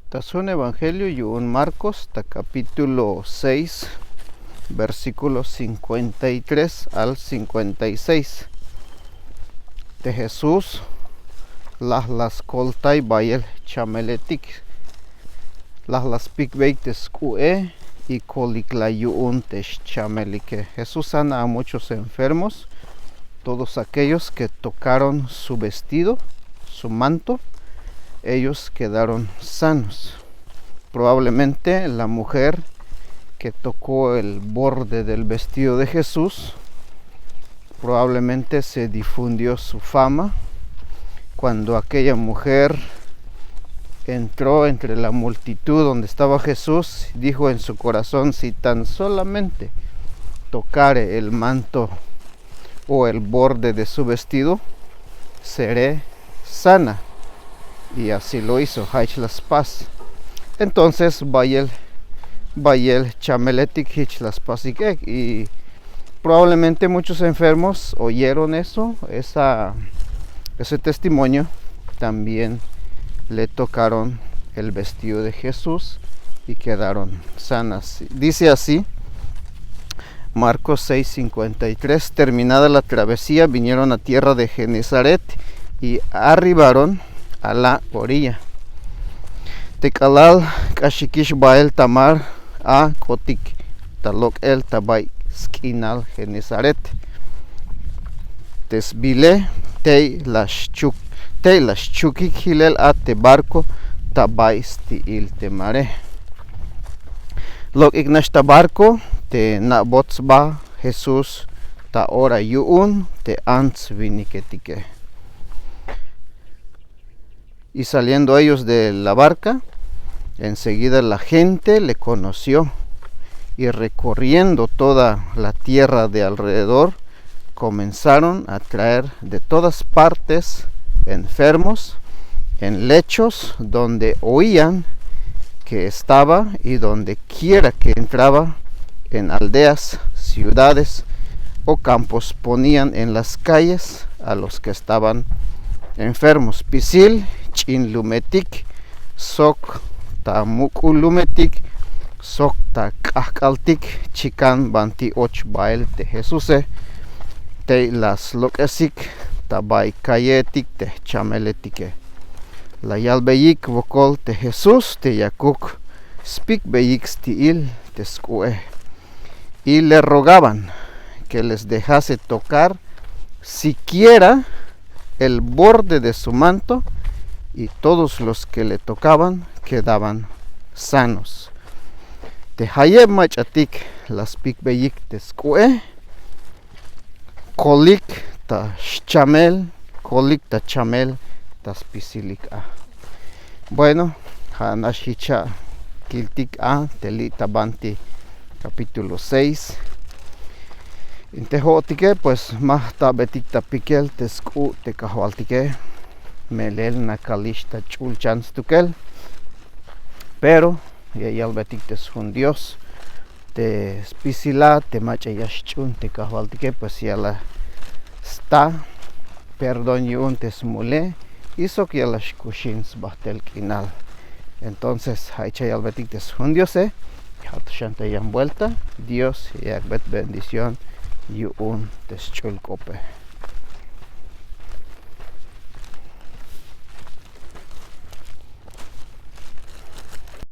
Tas un evangelio y un Marcos, capítulo 6, versículos 53 al 56. De Jesús, las coltai bayel chameletik, las pikbeik tescue y coliclayuun tesh chamelike. Jesús sana a muchos enfermos, todos aquellos que tocaron su vestido, su manto, ellos quedaron sanos. Probablemente la mujer que tocó el borde del vestido de Jesús, probablemente se difundió su fama cuando aquella mujer entró entre la multitud donde estaba Jesús, dijo en su corazón: si tan solamente tocare el manto o el borde de su vestido, seré sana. Y así lo hizo, Hachlas Paz. Entonces, Bayel Chameletik Hachlas Paz. Y probablemente muchos enfermos oyeron ese testimonio. También le tocaron el vestido de Jesús y quedaron sanas. Dice así, Marcos 6:53. Terminada la travesía, vinieron a tierra de Genezaret y arribaron a la orilla. Tekalal kashikish bael tamar a kotik talok el tabay skinal Genezaret. Tesbile te las chukik hilel a te barco tabay stiil temare. Lok ignash tabarco te nabotsba Jesús ta ora yuun te ants viniketike. Y saliendo ellos de la barca, enseguida la gente le conoció, y recorriendo toda la tierra de alrededor, comenzaron a traer de todas partes enfermos en lechos donde oían que estaba, y donde quiera que entraba, en aldeas, ciudades o campos, ponían en las calles a los que estaban enfermos. Pisil chin lumetik, sok ta muku lumetik, sok ta kahkaltik, chikan banti och bail te Jesuse, te las lokesik, ta bay kayetik te chameletike. La yalbeyik vokol te Jesús te yakuk, spik beyik stiil te skue. Y le rogaban que les dejase tocar siquiera el borde de su manto, y todos los que le tocaban quedaban sanos. Te hayeb machatik las pikbeyik te skue, kolik ta chamel, kolik ta chamel tas pisilik a. Bueno, hanashicha kiltik a telita banti capítulo 6. Intejotike, pues más tabetik tapikel te sku te kahualtike. Melel nakalista chulchans tukel, pero ya betik te un Dios te spisila te machayashchun te kahualtike, pues ya la está perdón yun te smule hizo que las kushins bahtel kinal. Entonces haicha ya betik te un Dios shanta ya vuelta Dios y bendición yun te chulcope.